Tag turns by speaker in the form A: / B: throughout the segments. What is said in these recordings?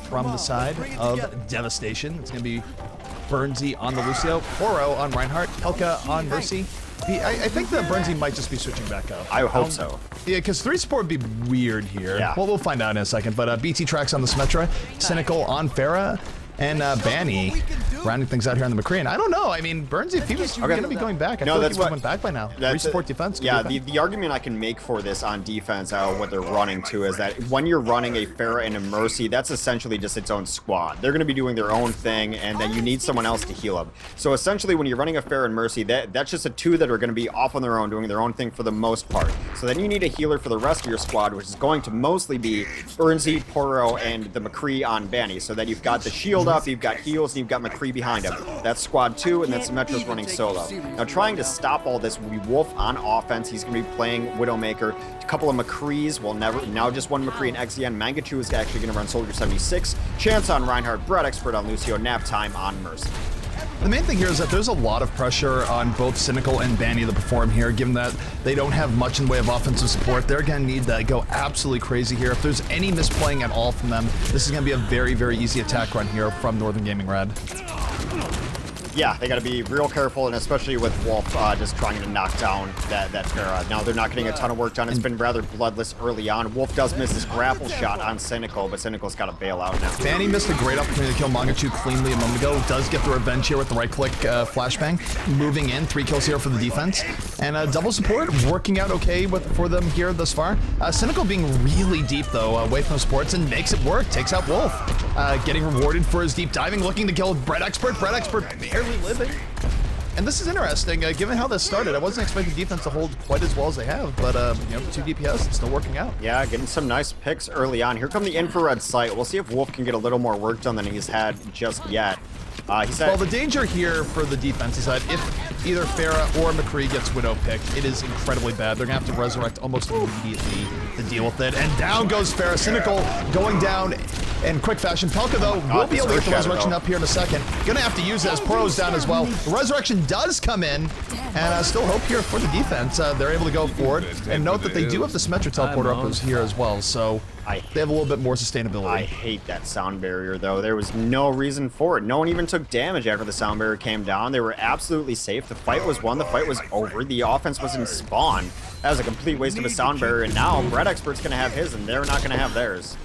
A: from the side of Devastation. It's going to be Burnsy on the Lucio, Poro on Reinhardt, Pelka on Mercy. I think that Burnsy might just be switching back up.
B: I hope so.
A: Yeah, because 3 support would be weird here.
B: Yeah.
A: Well, we'll find out in a second. But BT tracks on the Symmetra, Cynical on Pharah, and Banny rounding things out here on the McCree. And I don't know. I mean, Burnsy, if he was going to be going back, I feel like he went back by now. 3 support defense.
B: Yeah, the argument I can make for this on defense, what they're running to, is that when you're running a Pharah and a Mercy, that's essentially just its own squad. They're going to be doing their own thing, and then you need someone else to heal them. So essentially, when you're running a Pharah and Mercy, that's just a 2 that are going to be off on their own, doing their own thing for the most part. So then you need a healer for the rest of your squad, which is going to mostly be Burnsy, Poro, and the McCree on Banny. So that you've got the shield up, you've got heals, and you've got McCree behind him. That's squad 2, and then Symmetra's running solo. Now trying to stop all this will be Wolf on offense. He's going to be playing Widowmaker. A couple of McCrees will now just one McCree and XZN. Mangachu is actually going to run Soldier 76. Chance on Reinhardt, Brett Expert on Lucio, Nap Time on Mercy.
A: The main thing here is that there's a lot of pressure on both Cynical and Banny to perform here, given that they don't have much in the way of offensive support. They're going to need to go absolutely crazy here. If there's any misplaying at all from them, this is going to be a very, very easy attack run here from Northern Gaming Red.
B: Yeah, they got to be real careful, and especially with Wolf just trying to knock down that Pharah. Now, they're not getting a ton of work done. It's been rather bloodless early on. Wolf does miss his grapple shot on Cynical, but Cynical's got to bail out now.
A: Banny missed a great opportunity to kill Mangachu cleanly a moment ago. Does get the revenge here with the right-click flashbang. Moving in, 3 kills here for the defense. And double support working out okay for them here thus far. Cynical being really deep, though, away from the supports, and makes it work. Takes out Wolf. Getting rewarded for his deep diving, looking to kill Brett Expert. Brett Expert barely living. And this is interesting, given how this started. I wasn't expecting defense to hold quite as well as they have, but, you know, 2 DPS, it's still working out.
B: Yeah, getting some nice picks early on. Here come the infrared sight. We'll see if Wolf can get a little more work done than he's had just yet.
A: Well, the danger here for the defense is that if either Pharah or McCree gets Widow picked, it is incredibly bad. They're going to have to resurrect almost immediately to deal with it. And down goes Pharah. Cynical going down in quick fashion. Pelka, though, will be able to get the resurrection up here in a second. Gonna have to use it as Poro's down as well. The resurrection does come in, and still hope here for the defense. They're able to go forward. And note that they do have the Symmetra teleporter up here as well, so they have a little bit more sustainability.
B: I hate that sound barrier, though. There was no reason for it. No one even took damage after the sound barrier came down. They were absolutely safe. The fight was won. The fight was over. The offense was in spawn. That was a complete waste of a sound barrier, and now Brett Expert's going to have his, and they're not going to have theirs.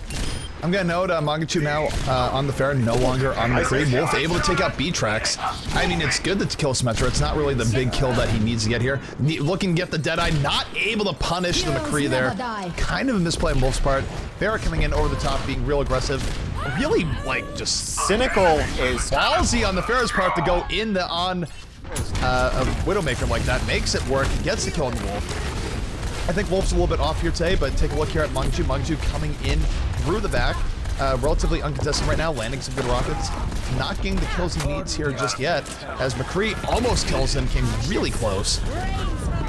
A: I'm gonna note Mangachu now on the Pharah, no longer on McCree. Wolf able to take out B-Tracks. I mean, it's good to kill Symmetra. It's not really the big kill that he needs to get here. Looking to get the Deadeye, not able to punish the McCree there. Kind of a misplay on Wolf's part. Pharah coming in over the top, being real aggressive. Really, like, just
B: Cynical is
A: ballsy on the Pharah's part to go in on a Widowmaker like that. Makes it work, gets the kill on the Wolf. I think Wolf's a little bit off here today, but take a look here at Mangachu. Mangachu coming in through the back, relatively uncontested right now, landing some good rockets, not getting the kills he needs here just yet, as McCree almost kills him, came really close.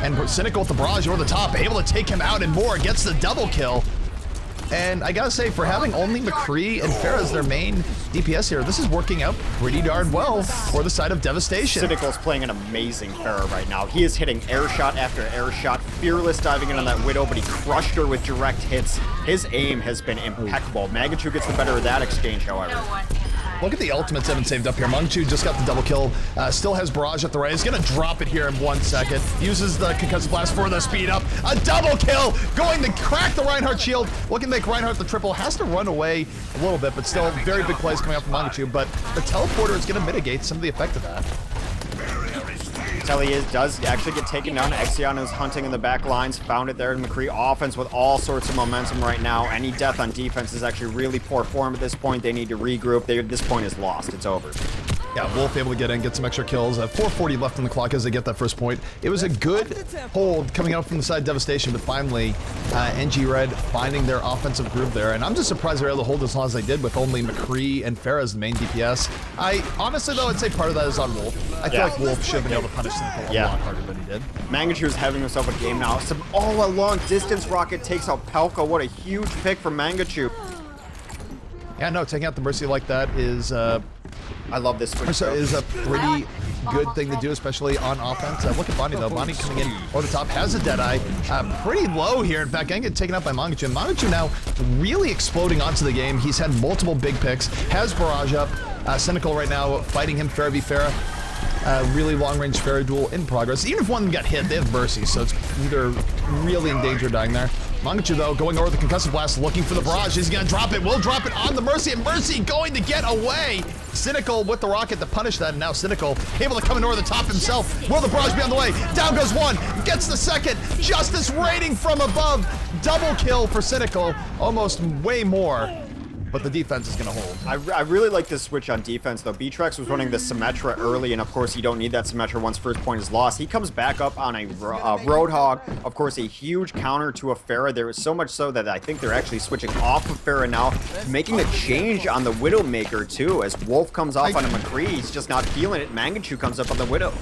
A: And Cynical with the barrage over the top, able to take him out and more, gets the double kill. And I gotta say, for having only McCree and Pharah as their main DPS here, this is working out pretty darn well for the side of Devastation.
B: Cynical's playing an amazing Pharah right now. He is hitting air shot after air shot, fearless diving in on that Widow, but he crushed her with direct hits. His aim has been impeccable. Mangachu gets the better of that exchange, however.
A: Look at the ultimates Evan saved up here. Mangachu just got the double kill. Still has Barrage at the right. He's going to drop it here in 1 second. Uses the Concussive Blast for the speed up. A double kill! Going to crack the Reinhardt shield. Looking to make Reinhardt the triple. Has to run away a little bit, but still very big plays coming up from Mangachu. But the teleporter is going to mitigate some of the effect of that.
B: Telly does actually get taken down. Exion is hunting in the back lines. Found it there in McCree. Offense with all sorts of momentum right now. Any death on defense is actually really poor form at this point. They need to regroup. This point is lost. It's over.
A: Yeah, Wolf able to get in, get some extra kills. 4:40 left on the clock as they get that first point. It was a good hold coming out from the side of Devastation, but finally, NG Red finding their offensive groove there. And I'm just surprised they were able to hold as long as they did with only McCree and Pharah as the main DPS. Honestly, though, I'd say part of that is on Wolf. I feel like Wolf should have been able to punish Cynical a lot harder than he did.
B: Mangachu is having himself a game now. A long distance rocket takes out Pelka. What a huge pick from Mangachu.
A: Yeah, no, taking out the Mercy like that is...
B: I love this switch.
A: Is a pretty good thing to do, especially on offense. Look at Bonnie, though. Bonnie coming in over the top, has a Deadeye. Pretty low here. In fact, getting get taken out by Mangachu. Mangachu now really exploding onto the game. He's had multiple big picks, has Barrage up. Cynical right now fighting him Pharah v Pharah. Really long-range Pharah duel in progress. Even if one of them got hit, they have Mercy, so it's either really in danger of dying there. Mangachu, though, going over the Concussive Blast, looking for the Barrage. He's gonna drop it. Will drop it on the Mercy, and Mercy going to get away. Cynical with the rocket to punish that, and now Cynical able to come in over the top himself. Will the Barrage be on the way? Down goes one, gets the second. Justice raining from above. Double kill for Cynical, almost way more. But the defense is going to hold.
B: I really like this switch on defense, though. B-Trex was running the Symmetra early, and of course, you don't need that Symmetra once first point is lost. He comes back up on a Roadhog, of course, a huge counter to a Pharah. There is so much so that I think they're actually switching off of Pharah now, making a change on the Widowmaker, too. As Wolf comes off on a McCree, he's just not feeling it. Mangachu comes up on the Widow.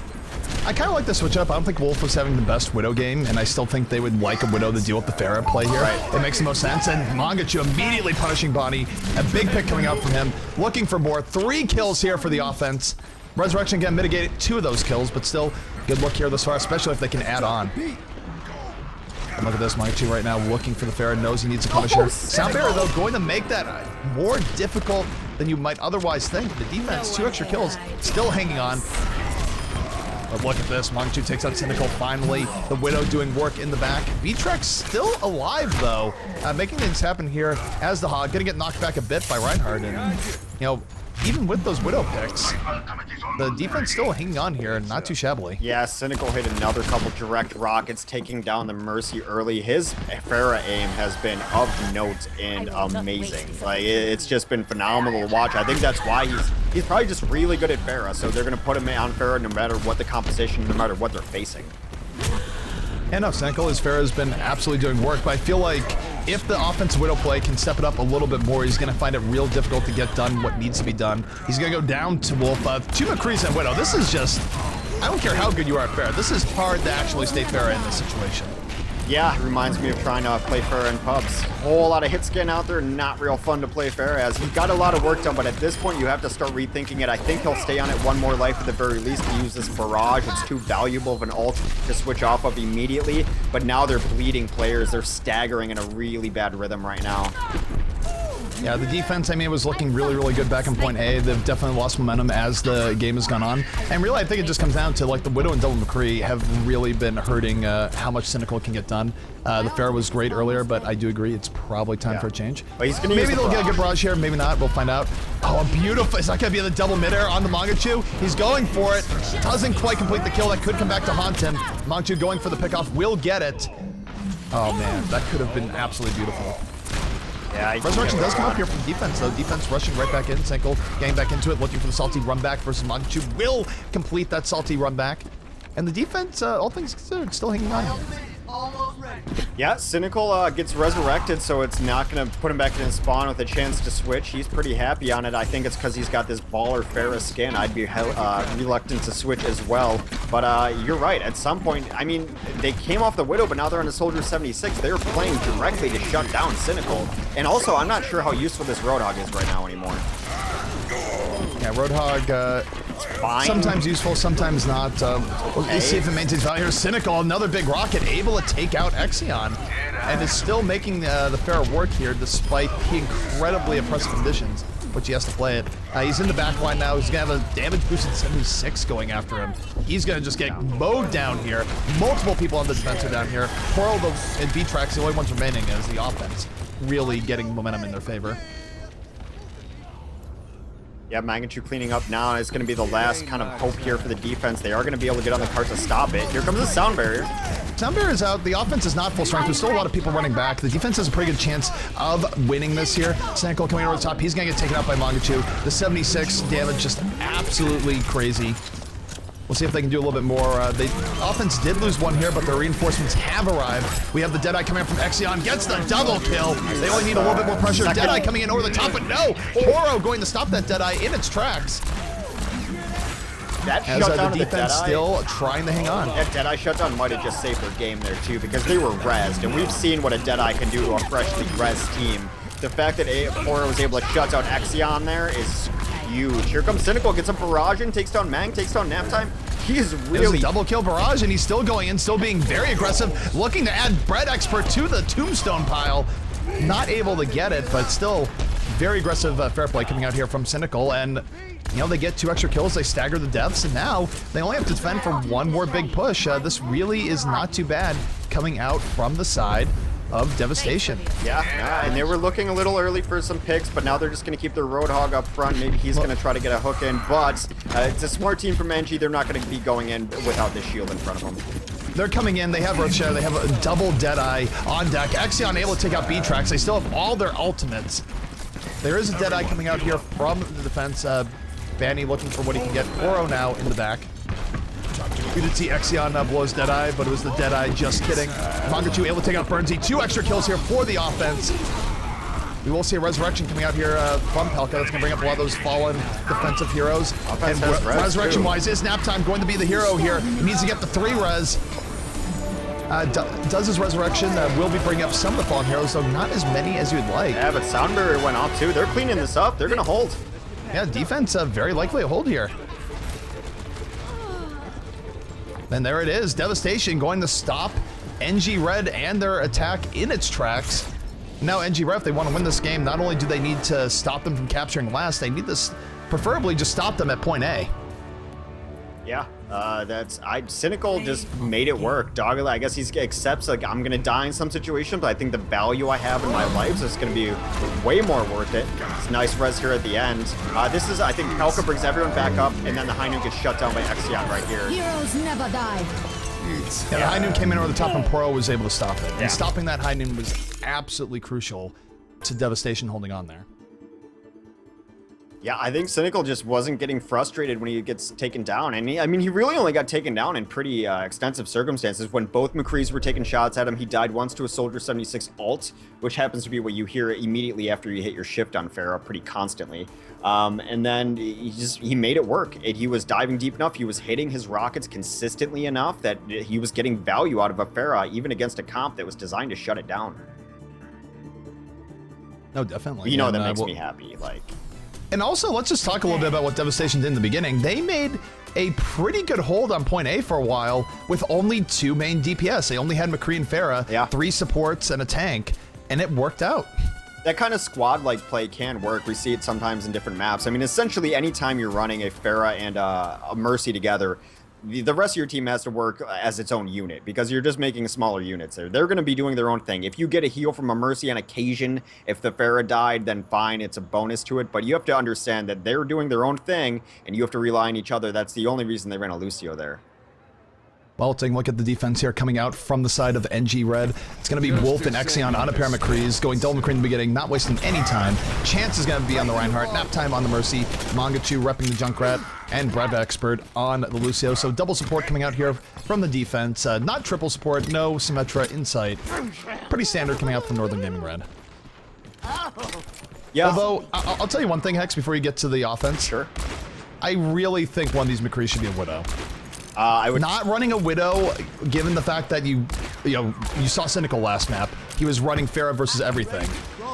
A: I kind of like the switch up. I don't think Wolf was having the best Widow game, and I still think they would like a Widow to deal with the Pharah play here. Right. It makes the most sense, and Mangachu immediately punishing Bonnie. A big pick coming out from him, looking for more. 3 kills here for the offense. Resurrection again mitigated 2 of those kills, but still good look here thus far, especially if they can add on. And look at this, Mangachu right now looking for the Pharah, knows he needs a Punisher. Soundbearer, though, going to make that more difficult than you might otherwise think. The defense, 2 extra kills, still hanging on. But look at this, Mangachu takes out Cynical finally. The Widow doing work in the back. B-Trex still alive, though. Making things happen here as the Hog. Gonna get knocked back a bit by Reinhardt. And, you know, even with those Widow picks, the defense still hanging on here, not too shabbily.
B: Yeah, Cynical hit another couple direct rockets, taking down the Mercy early. His Pharah aim has been of note and amazing. Like, it's just been phenomenal to watch. I think that's why he's probably just really good at Pharah, so they're going to put him on Pharah no matter what the composition, no matter what they're facing.
A: And no, Cynical as Pharah has been absolutely doing work, but I feel like if the offensive Widow play can step it up a little bit more, he's going to find it real difficult to get done what needs to be done. He's going to go down to Wolf. 2 McCrees and Widow. This is just, I don't care how good you are at Pharah. This is hard to actually stay Pharah in this situation.
B: Yeah, it reminds me of trying to play Pharah in pubs. Whole lot of hit scan out there, not real fun to play Pharah as. He got a lot of work done, but at this point you have to start rethinking it. I think he'll stay on it 1 more life at the very least to use this Barrage. It's too valuable of an ult to switch off of immediately, but now they're bleeding players. They're staggering in a really bad rhythm right now.
A: Yeah, the defense, I mean, it was looking really, really good back in point A. They've definitely lost momentum as the game has gone on. And really, I think it just comes down to, like, the Widow and Double McCree have really been hurting how much Cynical can get done. The Pharah was great earlier, but I do agree it's probably time for a change.
B: But he's gonna
A: maybe they'll get a good barrage here, maybe not. We'll find out. Oh, beautiful. It's not going to be the double midair on the Mangachu. He's going for it. Doesn't quite complete the kill. That could come back to haunt him. Mangachu going for the pickoff. Will get it. Oh, man. That could have been absolutely beautiful.
B: Yeah,
A: Resurrection does come up here from defense, though. Defense rushing right back in. Cynical getting back into it, looking for the salty run back versus Mangachu. Will complete that salty run back. And the defense, all things considered, still hanging on.
B: Yeah, Cynical gets resurrected, so it's not going to put him back in his spawn with a chance to switch. He's pretty happy on it. I think it's because he's got this baller Pharah skin. I'd be reluctant to switch as well. But you're right. At some point, I mean, they came off the Widow, but now they're on the Soldier 76. They're playing directly to shut down Cynical. And also, I'm not sure how useful this Roadhog is right now anymore.
A: Yeah, Roadhog,
B: fine.
A: Sometimes useful, sometimes not. Let's see if it maintains value here. Cynical, another big rocket, able to take out Exion, and is still making the Pharah work here despite the incredibly oppressive conditions, which he has to play it. He's in the back line now. He's going to have a damage boosted 76 going after him. He's going to just get mowed down here. Multiple people on the defense are down here. Coral and B-Trex, the only ones remaining as the offense really getting momentum in their favor.
B: Yeah, Mangachu cleaning up now. It's going to be the last kind of hope here for the defense. They are going to be able to get on the cart to stop it. Here comes the sound barrier.
A: Sound barrier is out. The offense is not full strength. There's still a lot of people running back. The defense has a pretty good chance of winning this here. Cynical coming over the top. He's going to get taken out by Mangachu. The 76 damage just absolutely crazy. We'll see if they can do a little bit more. The offense did lose 1 here, but the reinforcements have arrived. We have the Deadeye coming in from Exion. Gets the double kill. They only need a little bit more pressure. Deadeye coming in over the top, but no! Toro going to stop that Deadeye in its tracks.
B: That
A: as
B: shutdown
A: the defense still trying to hang on.
B: That Deadeye shutdown might have just saved their game there too, because they were rezzed, and we've seen what a Deadeye can do to a freshly rezzed team. The fact that Toro was able to shut down Exion there is huge. Here comes Cynical, gets a barrage in, takes down Mang, takes down Naptime. He is
A: There's
B: really
A: a double kill barrage, and he's still going in, still being very aggressive, looking to add Bread Expert to the tombstone pile. Not able to get it, but still very aggressive fair play coming out here from Cynical, and you know, they get 2 extra kills, they stagger the deaths, and now they only have to defend for 1 more big push. This really is not too bad coming out from the side of Devastation.
B: Yeah, and they were looking a little early for some picks, but now they're just going to keep their Roadhog up front. Maybe he's going to try to get a hook in, but it's a smart team from NG. They're not going to be going in without this shield in front of them.
A: They're coming in, they have Road Shadow, they have a double Deadeye on deck. Exion able to take out B-Tracks, they still have all their ultimates. There is a Deadeye coming out here from the defense. Banny looking for what he can get. Oro now in the back. We did see Exion blows Deadeye, but it was the Deadeye, just kidding. Mangachu able to take out Burnsy. 2 extra kills here for the offense. We will see a Resurrection coming out here from Pelka. That's going to bring up a lot of those fallen defensive heroes. And Resurrection-wise, is Naptime going to be the hero here? He needs to get the 3 res. Does his Resurrection will be bringing up some of the fallen heroes, though not as many as you'd like.
B: Yeah, but Sound Barrier went off too. They're cleaning this up. They're going to hold.
A: Yeah, defense very likely a hold here. And there it is, Devastation going to stop NG Red and their attack in its tracks. Now NG Red, if they want to win this game, not only do they need to stop them from capturing last, they need to preferably just stop them at point A.
B: Yeah, Cynical just made it work. Doggedly, I guess he accepts, like, I'm gonna die in some situation, but I think the value I have in my life is gonna be way more worth it. It's nice res here at the end. This is, I think, Pelka brings everyone back up, and then the High Noon gets shut down by Exion right here.
C: Heroes never die.
A: Yeah, the High Noon came in over the top, and Poro was able to stop it. And stopping that High Noon was absolutely crucial to Devastation holding on there.
B: Yeah, I think Cynical just wasn't getting frustrated when he gets taken down. And he really only got taken down in pretty extensive circumstances. When both McCrees were taking shots at him, he died once to a Soldier 76 ult, which happens to be what you hear immediately after you hit your shift on Pharah pretty constantly. And then he made it work. He was diving deep enough, he was hitting his rockets consistently enough that he was getting value out of a Pharah, even against a comp that was designed to shut it down.
A: No, definitely.
B: You know, that makes me happy. Like.
A: And also, let's just talk a little bit about what Devastation did in the beginning. They made a pretty good hold on point A for a while with only 2 main DPS. They only had McCree and Pharah, 3 supports and a tank, and it worked out.
B: That kind of squad-like play can work. We see it sometimes in different maps. I mean, essentially, anytime you're running a Pharah and a Mercy together, the rest of your team has to work as its own unit because you're just making smaller units there. They're going to be doing their own thing. If you get a heal from a Mercy on occasion, if the Pharah died, then fine, it's a bonus to it. But you have to understand that they're doing their own thing, and you have to rely on each other. That's the only reason they ran a Lucio there.
A: Well, taking a look at the defense here coming out from the side of NG Red. It's going to be Wolf and Exion on a pair of McCrees, going double McCree in the beginning, not wasting any time. Chance is going to be on the Reinhardt, Naptime on the Mercy, Mangachu repping the Junkrat, and Bread Expert on the Lucio. So double support coming out here from the defense. Not triple support, no Symmetra in sight. Pretty standard coming out from Northern Gaming Red.
B: Yeah.
A: Although, I'll tell you one thing, Hex, before you get to the offense.
B: Sure.
A: I really think one of these McCrees should be a Widow.
B: I would
A: not running a Widow, given the fact that you saw Cynical last map. He was running Pharah versus everything.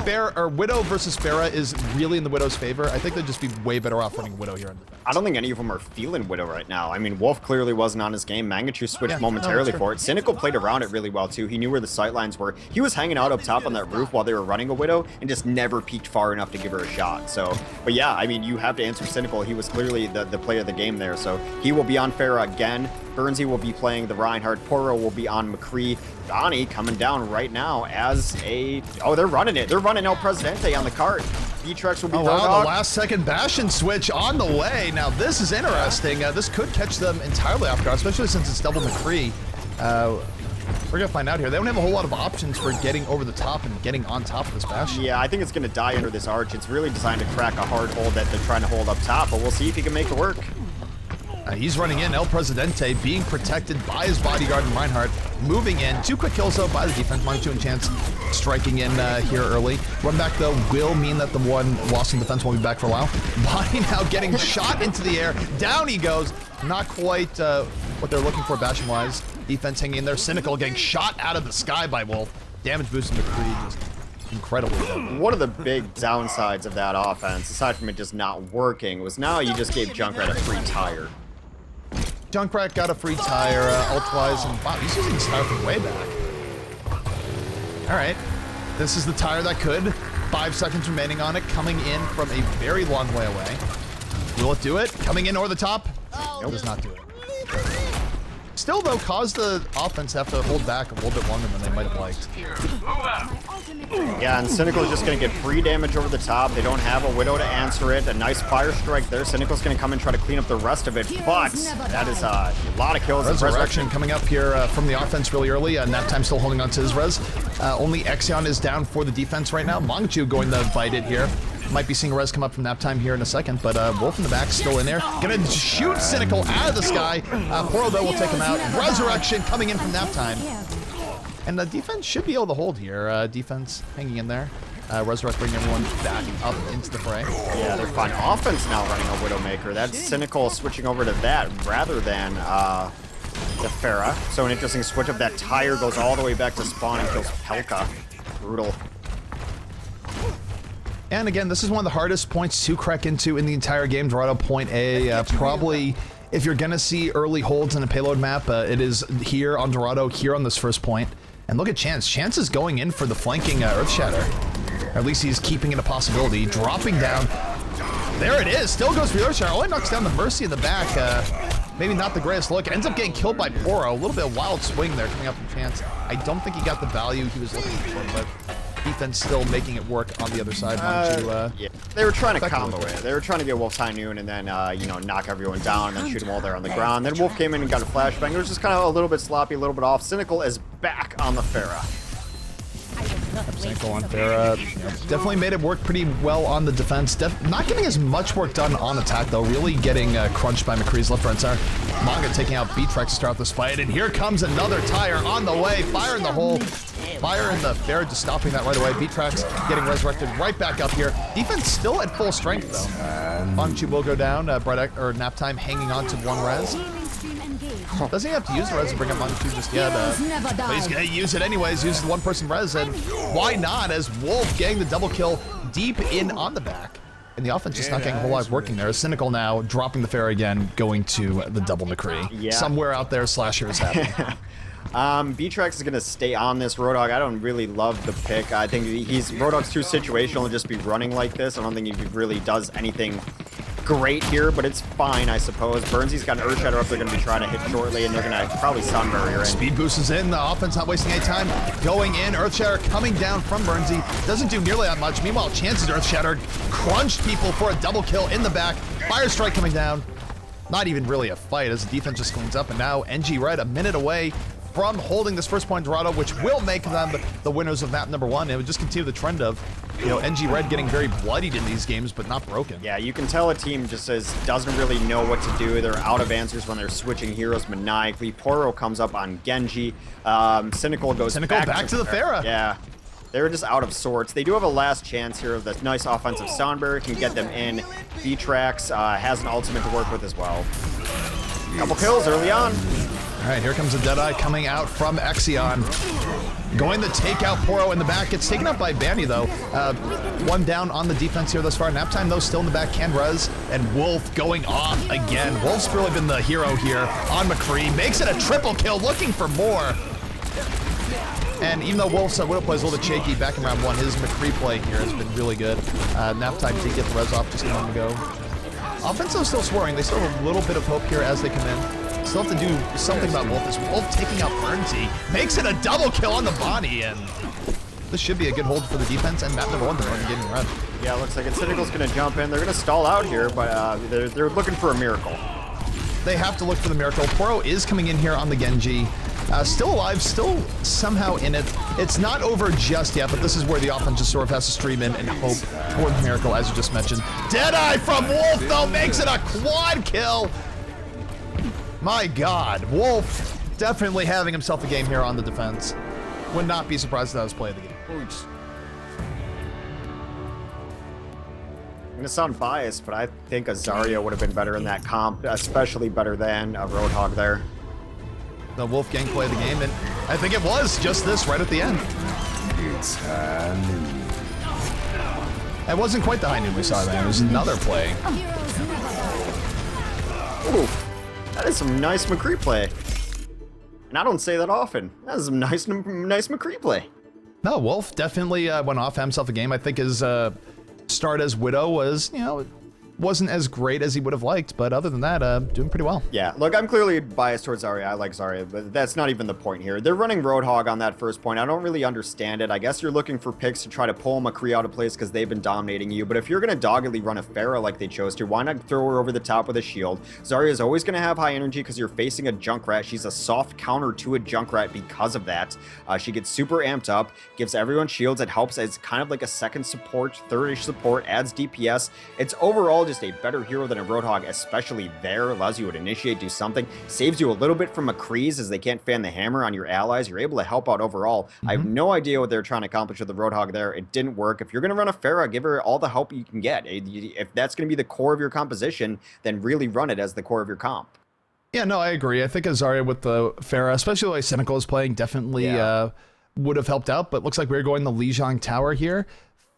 A: Widow versus Pharah is really in the Widow's favor. I think they'd just be way better off running Widow here in defense.
B: I don't think any of them are feeling Widow right now. I mean, Wolf clearly wasn't on his game. Mangachu switched momentarily for it. Cynical played around it really well, too. He knew where the sightlines were. He was hanging out up top on that roof while they were running a Widow and just never peeked far enough to give her a shot. So, but yeah, I mean, you have to answer Cynical. He was clearly the player of the game there. So he will be on Pharah again. Burnsy will be playing the Reinhardt. Poro will be on McCree. Donnie coming down right now as a... Oh, they're running it. They're running El Presidente on the cart. B-Trex will be
A: wow, the last second Bastion switch on the way. Now, this is interesting. This could catch them entirely off guard, especially since it's double McCree. We're going to find out here. They don't have a whole lot of options for getting over the top and getting on top of this Bastion.
B: Yeah, I think it's going to die under this arch. It's really designed to crack a hard hold that they're trying to hold up top, but we'll see if he can make it work.
A: He's running in, El Presidente being protected by his bodyguard and Reinhardt, moving in. 2 quick kills though by the defense, Mangachu and Chance striking in here early. Run back though will mean that the one lost in defense won't be back for a while. Body now getting shot into the air, down he goes. Not quite what they're looking for Bastion-wise. Defense hanging in there, Cynical getting shot out of the sky by Wolf. Damage boosting McCree, just incredibly good.
B: One of the big downsides of that offense, aside from it just not working, was now you just gave Junkrat a free tire.
A: Junkrat got a free tire, ult-wise, and wow, he's using this tire from way back. All right, this is the tire that could. 5 seconds remaining on it, coming in from a very long way away. Will it do it? Coming in over the top? Nope. Does not do it. Still, though, caused the offense to have to hold back a little bit longer than they might have liked.
B: Yeah, and Cynical is just going to get free damage over the top. They don't have a Widow to answer it. A nice fire strike there. Cynical's going to come and try to clean up the rest of it, but that is a lot of kills.
A: Resurrection coming up here from the offense really early. Naptime still holding on to his res. Only Exion is down for the defense right now. Mangju going to bite it here. Might be seeing res come up from Naptime here in a second, but Wolf in the back still in there. Gonna shoot Cynical out of the sky. Poro, though, will take him out. Resurrection coming in from Naptime. And the defense should be able to hold here. Defense hanging in there. Resurrect bringing everyone back up into the fray.
B: Yeah, they're fine. Offense now running a Widowmaker. That's Cynical switching over to that rather than the Pharah. So an interesting switch up. That tire goes all the way back to spawn and kills Pelka. Brutal.
A: And again, this is one of the hardest points to crack into in the entire game. Dorado point A. Probably, if you're going to see early holds in a payload map, it is here on Dorado, here on this first point. And look at Chance. Chance is going in for the flanking Earthshatter. Or at least he's keeping it a possibility. Dropping down. There it is. Still goes for the Earthshatter. Only knocks down the Mercy in the back. Maybe not the greatest look. Ends up getting killed by Poro. A little bit of wild swing there coming up from Chance. I don't think he got the value he was looking for, but defense still making it work on the other side.
B: Yeah, they were trying to combo it. They were trying to get Wolf High Noon and then, you know, knock everyone down and then shoot them all there on the ground. Then Wolf came in and got a flashbang. It was just kind of a little bit sloppy, a little bit off. Cynical is back on the Pharah.
A: Cynical on Pharah. Definitely made it work pretty well on the defense. Not getting as much work done on attack, though. Really getting crunched by McCree's left, right, center. Manga taking out B-Trex to start this fight. And here comes another tire on the way. Fire in the hole. Fire in the Pharah, just stopping that right away. B-Trex getting resurrected right back up here. Defense still at full strength, though. Mangchu will go down. Naptime hanging on to one res. Doesn't he have to use the res to bring up Mangchu just yet? But he's going to use it anyways. Uses the one-person res, and why not? As Wolf getting the double kill deep in on the back. And the offense just not getting a whole lot working there. Cynical now dropping the Pharah again, going to the double McCree.
B: Yeah.
A: Somewhere out there, Slasher is happening.
B: B-Trex is going to stay on this Roadhog. I don't really love the pick. I think Roadhog's too situational to just be running like this. I don't think he really does anything great here, but it's fine, I suppose. Burnsy's got an Earthshatter up they're going to be trying to hit shortly, and they're going to probably Sun Barrier in.
A: Speed boost is in. The offense not wasting any time. Going in. Earthshatter coming down from Burnsy. Doesn't do nearly that much. Meanwhile, Chance's Earthshatter crunched people for a double kill in the back. Fire strike coming down. Not even really a fight as the defense just cleans up, and now NG Red a minute away from holding this first point in Dorado, which will make them the winners of map number 1. It would just continue the trend of, you know, NG Red getting very bloodied in these games, but not broken.
B: Yeah, you can tell a team just doesn't really know what to do. They're out of answers when they're switching heroes maniacally. Poro comes up on Genji. Cynical goes back
A: to the Pharah.
B: Yeah. They're just out of sorts. They do have a last chance here of the nice offensive sound barrier can get them in. B-Trax has an ultimate to work with as well. Couple kills early on.
A: All right, here comes a Deadeye coming out from Exion. Going to take out Poro in the back. Gets taken out by Banny, though. One down on the defense here thus far. Naptime, though, still in the back. Can res. And Wolf going off again. Wolf's really been the hero here on McCree. Makes it a triple kill, looking for more. And even though Wolf's Widow play is a little bit shaky back in round 1, his McCree play here has been really good. Naptime did get the res off just a moment ago. Offense is still scoring. They still have a little bit of hope here as they come in. Still have to do something about Wolf. This Wolf taking out Burnsy makes it a double kill on the Bonnie, and this should be a good hold for the defense and map number 1 to run the game run.
B: Yeah, looks like Cynical's going to jump in. They're going to stall out here, but they're looking for a miracle.
A: They have to look for the miracle. Poro is coming in here on the Genji. Still alive, still somehow in it. It's not over just yet, but this is where the offense just sort of has to stream in and hope for the miracle, as you just mentioned. Deadeye from Wolf, though, makes it a quad kill. My God, Wolf definitely having himself a game here on the defense. Would not be surprised if that was play of the game.
B: I'm going to sound biased, but I think a Zarya would have been better in that comp, especially better than a Roadhog there.
A: The Wolfgang play of the game, and I think it was just this right at the end.
C: It's high noon.
A: It wasn't quite the high noon we saw then. It was another play.
B: Ooh. That is some nice McCree play. And I don't say that often. That is some nice McCree play.
A: No, Wolf definitely went off himself a game. I think his start as Widow was, you know, wasn't as great as he would have liked, but other than that, doing pretty well.
B: Yeah, look, I'm clearly biased towards Zarya. I like Zarya, but that's not even the point here. They're running Roadhog on that first point. I don't really understand it. I guess you're looking for picks to try to pull McCree out of place because they've been dominating you, but if you're going to doggedly run a Pharah like they chose to, why not throw her over the top with a shield? Zarya is always going to have high energy because you're facing a Junkrat. She's a soft counter to a Junkrat because of that. She gets super amped up, gives everyone shields. It helps as kind of like a second support, third-ish support, adds DPS. It's overall just a better hero than a Roadhog, especially there. Allows you to initiate, do something, saves you a little bit from McCree's as they can't fan the hammer on your allies. You're able to help out overall. I have no idea what they're trying to accomplish with the Roadhog there. It didn't work. If you're going to run a Pharah, give her all the help you can get. If that's going to be the core of your composition, then really run it as the core of your comp.
A: Yeah, no, I agree. I think Zarya with the Pharah, especially the way Cynical is playing, definitely would have helped out, but looks like we're going the Lijiang Tower here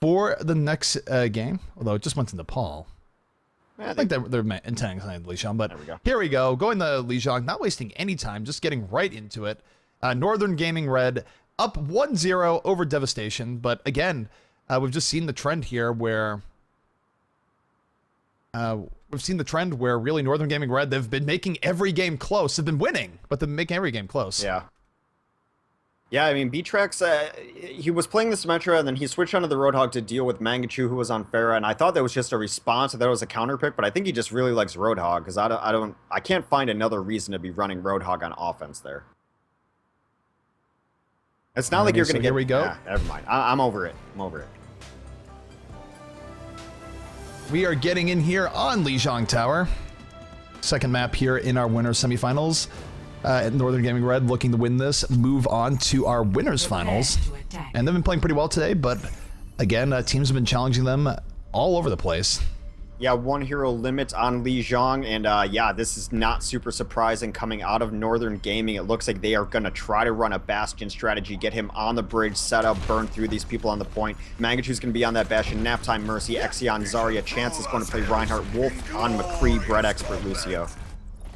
A: for the next game, although it just went to Nepal. I think they're intending something to Lijiang, but here we go. Going the Lijiang, not wasting any time, just getting right into it. Northern Gaming Red up 1-0 over Devastation, but again, we've just seen the trend here where really Northern Gaming Red, they've been making every game close. They've been winning, but they've been making every game close.
B: Yeah. Yeah, I mean, B-Trex, he was playing the Symmetra, and then he switched onto the Roadhog to deal with Mangachu, who was on Pharah, and I thought that was just a response, that was a counter pick, but I think he just really likes Roadhog, because I can't find another reason to be running Roadhog on offense there. It's not like you're going to get...
A: Here we go.
B: Nah, never mind. I'm over it. I'm over it.
A: We are getting in here on Lijiang Tower. Second map here in our winners semifinals. Northern Gaming Red looking to win this, move on to our winners finals. And they've been playing pretty well today, but again, teams have been challenging them all over the place.
B: Yeah, one hero limit on Lijiang, and yeah, this is not super surprising coming out of Northern Gaming. It looks like they are going to try to run a Bastion strategy, get him on the bridge, set up, burn through these people on the point. Mangachu's going to be on that Bastion, Naptime, Mercy, Exion, Zarya, Chance is going to play Reinhardt, Wolf on McCree, Bread Expert, Lucio.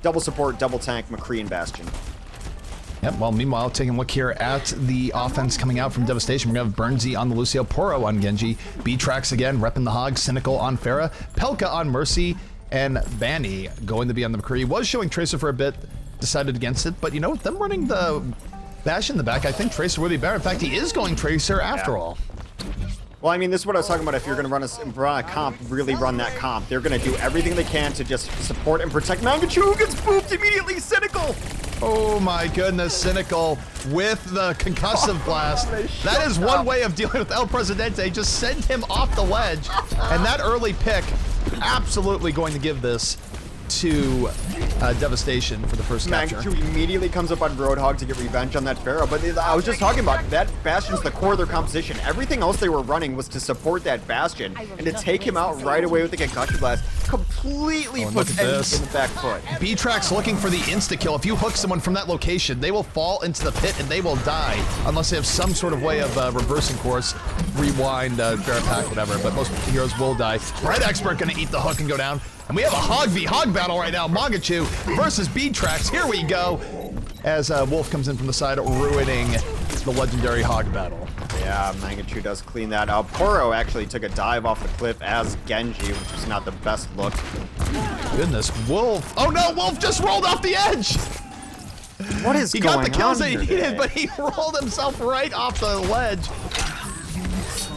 B: Double support, double tank, McCree and Bastion.
A: Yep, well, meanwhile, taking a look here at the offense coming out from Devastation. We're going to have Burnsy on the Lucio, Poro on Genji, B-Trax again, repping the Hog, Cynical on Pharah, Pelka on Mercy, and Banny going to be on the McCree. Was showing Tracer for a bit, decided against it, but you know, with them running the Bash in the back, I think Tracer would be better. In fact, he is going Tracer after all.
B: Well, I mean, this is what I was talking about. If you're going to run a comp, really run that comp. They're going to do everything they can to just support and protect Mangachu, who gets booped immediately. Cynical!
A: Oh my goodness, Cynical with the concussive blast. That is one way of dealing with El Presidente. Just send him off the ledge. And that early pick, absolutely going to give this to Devastation for the first capture.
B: Mangachu immediately comes up on Roadhog to get revenge on that Pharah, but I was just talking about that Bastion's the core of their composition. Everything else they were running was to support that Bastion, and to take him out right away with the concussion blast completely puts anything in the back foot.
A: B-Trax looking for the insta-kill. If you hook someone from that location, they will fall into the pit and they will die, unless they have some sort of way of reversing course, rewind, bear pack, whatever, but most heroes will die. Bread Expert gonna eat the hook and go down. And we have a Hog v Hog battle right now. Mangachu versus B-Trax. Here we go. As Wolf comes in from the side, ruining the legendary Hog battle.
B: Yeah, Mangachu does clean that up. Poro actually took a dive off the cliff as Genji, which was not the best look.
A: Goodness, Wolf. Oh no, Wolf just rolled off the edge.
B: What is going on?
A: He got the kills that he needed, but he rolled himself right off the ledge.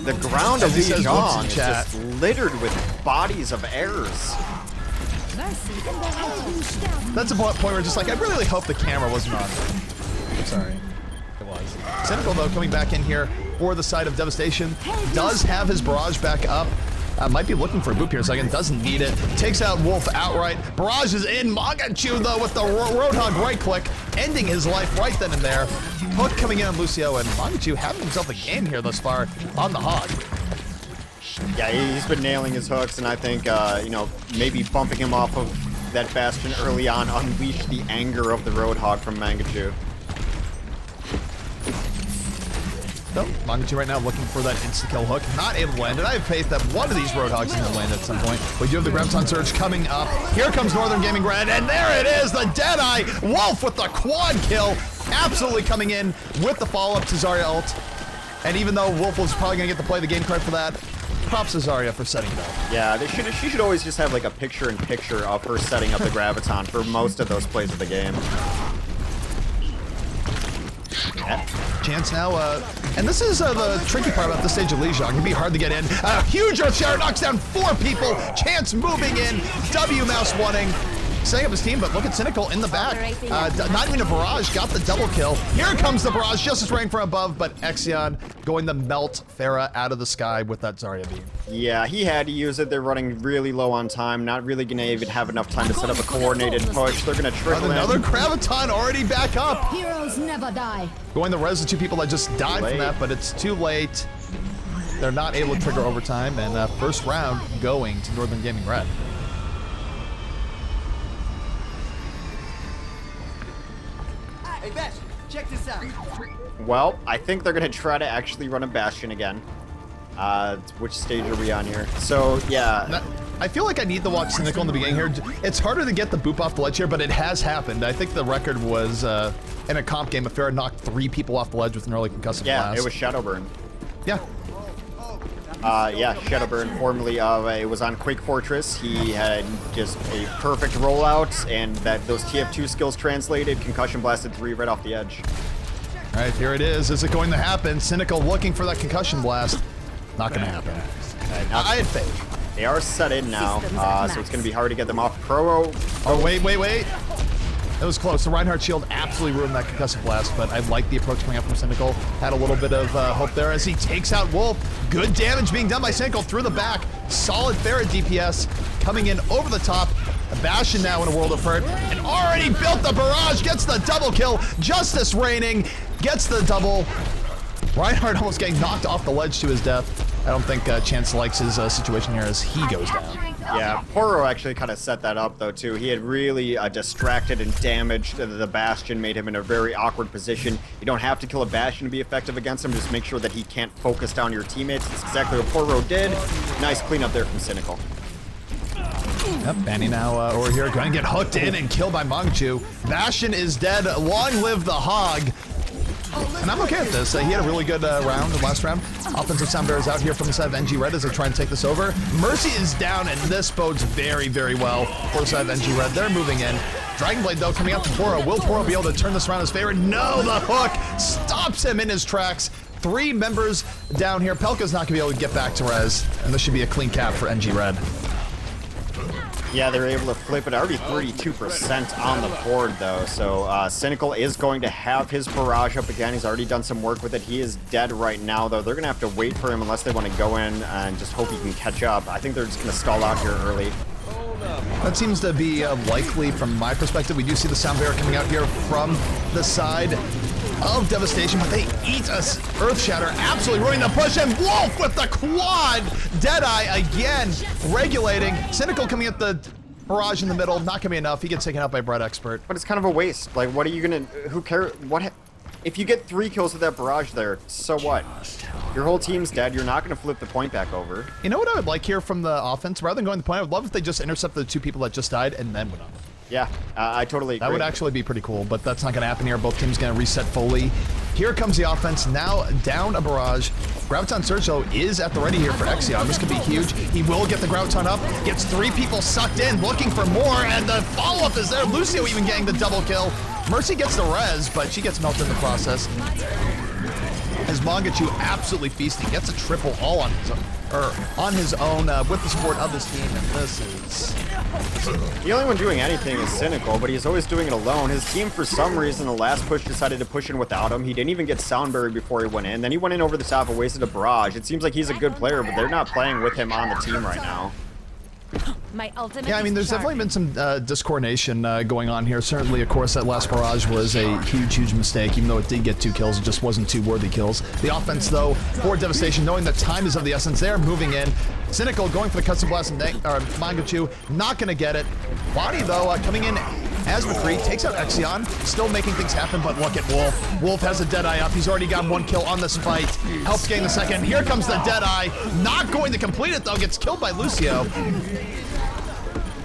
B: The ground of Lijiang is just littered with bodies of errors.
A: That's a point where just like, I really hope the camera wasn't on. I'm sorry. It was. Cynical, though, coming back in here for the side of Devastation. Does have his Barrage back up. Might be looking for a boop here a second. Doesn't need it. Takes out Wolf outright. Barrage is in. Mangachu, though, with the Roadhog right click, ending his life right then and there. Hook coming in on Lucio, and Mangachu having himself a game here thus far on the Hog.
B: Yeah, he's been nailing his hooks, and I think, you know, maybe bumping him off of that Bastion early on unleashed the anger of the Roadhog from Mangachu.
A: Nope, Mangachi right now looking for that insta-kill hook. Not able to land it. I have faith that one of these Roadhogs is going to land at some point. We do have the Graviton Surge coming up. Here comes Northern Gaming Red, and there it is, the Deadeye. Wolf with the quad kill. Absolutely coming in with the follow-up to Zarya ult. And even though Wolf was probably going to get the play the game credit for that, props to Zarya for setting it up.
B: Yeah, she should always just have like a picture-in-picture of her setting up the Graviton for most of those plays of the game.
A: Chance now, and this is the tricky part about this stage of Lijiang. It can be hard to get in. A huge Earth Shatter knocks down 4 people. Chance moving in. W Mouse wanting. Setting up his team, but look at Cynical in the back. Not even a barrage, got the double kill. Here comes the barrage, just as rain from above, but Exion going to melt Pharah out of the sky with that Zarya beam.
B: Yeah, he had to use it. They're running really low on time, not really gonna even have enough time to set up a coordinated push. They're gonna trickle in.
A: Another Graviton already back up.
D: Heroes never die.
A: Going to res the 2 people that just died from that, but it's too late. They're not able to trigger overtime, and first round going to Northern Gaming Red.
E: Hey, Bash, check this out.
B: Well, I think they're gonna try to actually run a Bastion again. Which stage are we on here? So, yeah.
A: I feel like I need to watch Cynical in the beginning here. It's harder to get the boop off the ledge here, but it has happened. I think the record was in a comp game, Pharah knocked 3 people off the ledge with an early concussive blast.
B: Yeah, it was Shadowburn.
A: Yeah.
B: Yeah, Shadowburn, formerly of, it was on Quake Fortress. He had just a perfect rollout, and those TF2 skills translated, concussion blasted 3 right off the edge.
A: All right, here it is. Is it going to happen? Cynical looking for that concussion blast. Not going to happen. I had faith.
B: They are set in now, so it's going to be hard to get them off. Pro.
A: Oh, wait. It was close. The Reinhardt shield absolutely ruined that concussive blast, but I like the approach coming up from Cynical. Had a little bit of hope there as he takes out Wolf. Good damage being done by Cynical through the back. Solid Pharah DPS coming in over the top. Bastion now in a world of hurt and already built the barrage. Gets the double kill. Justice reigning. Gets the double. Reinhardt almost getting knocked off the ledge to his death. I don't think Chance likes his situation here as he goes down.
B: Yeah, Poro actually kind of set that up though too. He had really distracted and damaged the Bastion, made him in a very awkward position. You don't have to kill a Bastion to be effective against him, just make sure that he can't focus down your teammates. That's exactly what Poro did. Nice cleanup there from Cynical.
A: Yep, Banny now over here going to get hooked in and killed by Mongchu. Bastion is dead. Long live the Hog. And I'm okay with this. He had a really good round, the last round. Offensive Sound Bear is out here from the side of NG Red as they try and take this over. Mercy is down, and this bodes very, very well for the side of NG Red. They're moving in. Dragonblade, though, coming out to Poro. Will Poro be able to turn this around in his favor? No, the hook stops him in his tracks. 3 members down here. Pelka's not going to be able to get back to res, and this should be a clean cap for NG Red.
B: Yeah, they were able to flip it. Already 32% on the board, though. So Cynical is going to have his barrage up again. He's already done some work with it. He is dead right now, though. They're going to have to wait for him unless they want to go in and just hope he can catch up. I think they're just going to stall out here early.
A: That seems to be likely from my perspective. We do see the Sound Bearer coming out here from the side of Devastation, but they eat us. Earth Shatter absolutely ruining the push, and Wolf with the quad! Deadeye again, regulating. Cynical coming at the barrage in the middle, not gonna be enough. He gets taken out by Bread Expert.
B: But it's kind of a waste. Like, what are you gonna, who cares? If you get 3 kills with that barrage there, so what? Your whole team's dead. You're not gonna flip the point back over.
A: You know what I would like here from the offense? Rather than going to the point, I would love if they just intercepted the 2 people that just died and then went on.
B: Yeah, I totally agree.
A: That would actually be pretty cool, but that's not going to happen here. Both teams going to reset fully. Here comes the offense, now down a barrage. Graviton Surge, though, is at the ready here for Exion. This could be huge. He will get the Graviton up, gets 3 people sucked in, looking for more, and the follow-up is there. Lucio even getting the double kill. Mercy gets the res, but she gets melted in the process. As Mangachu absolutely feasting, gets a triple all on his own, with the support of his team, and this is...
B: The only one doing anything is Cynical, but he's always doing it alone. His team, for some reason, the last push decided to push in without him. He didn't even get Soundberry before he went in. Then he went in over the top and wasted a barrage. It seems like he's a good player, but they're not playing with him on the team right now.
D: My ultimate.
A: Yeah, I mean, there's definitely been some discoordination going on here. Certainly, of course, that last barrage was a huge mistake, even though it did get 2 kills. It just wasn't 2 worthy kills. The offense, though, for Devastation, knowing that time is of the essence, they're moving in. Cynical going for the custom blast, and Mangachu not going to get it. Body, though, coming in as McCree, takes out Exion, still making things happen, but look at Wolf. Wolf has a Deadeye up. He's already got 1 kill on this fight. Helps gain the second. Here comes the Deadeye. Not going to complete it, though. Gets killed by Lucio.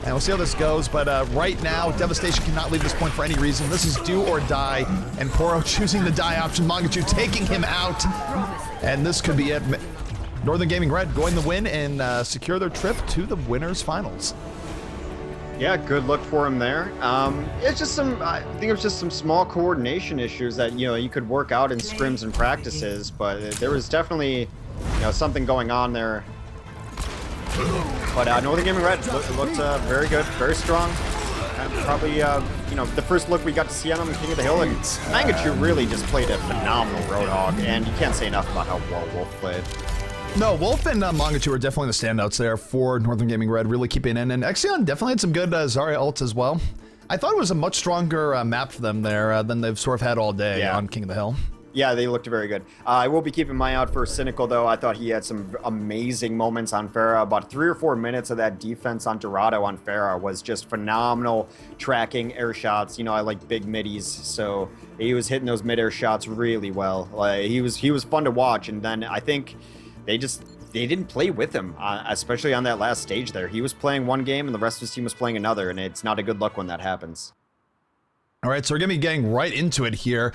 A: And we'll see how this goes, but right now, Devastation cannot leave this point for any reason. This is do or die, and Poro choosing the die option. Mangachu taking him out, and this could be it. Northern Gaming Red going to win and secure their trip to the winners finals.
B: Yeah, good look for him there. It's just I think it was just some small coordination issues that, you could work out in scrims and practices, but there was definitely, something going on there. But Northern Gaming Red looked very good, very strong. And probably, the first look we got to see on him in King of the Hill, and Mangachu really just played a phenomenal Roadhog, and you can't say enough about how well Wolf played.
A: No, Wolf and Mangachu are definitely the standouts there for Northern Gaming Red, really keeping in. And Exion definitely had some good Zarya ults as well. I thought it was a much stronger map for them there than they've sort of had all day on King of the Hill.
B: Yeah, they looked very good. I will be keeping my eye out for Cynical, though. I thought he had some amazing moments on Pharah. About 3 or 4 minutes of that defense on Dorado on Pharah was just phenomenal. Tracking air shots. I like big middies, so he was hitting those mid-air shots really well. He was fun to watch, and then I think they didn't play with him, especially on that last stage there. He was playing one game, and the rest of his team was playing another, and it's not a good look when that happens.
A: All right, so we're going to be getting right into it here.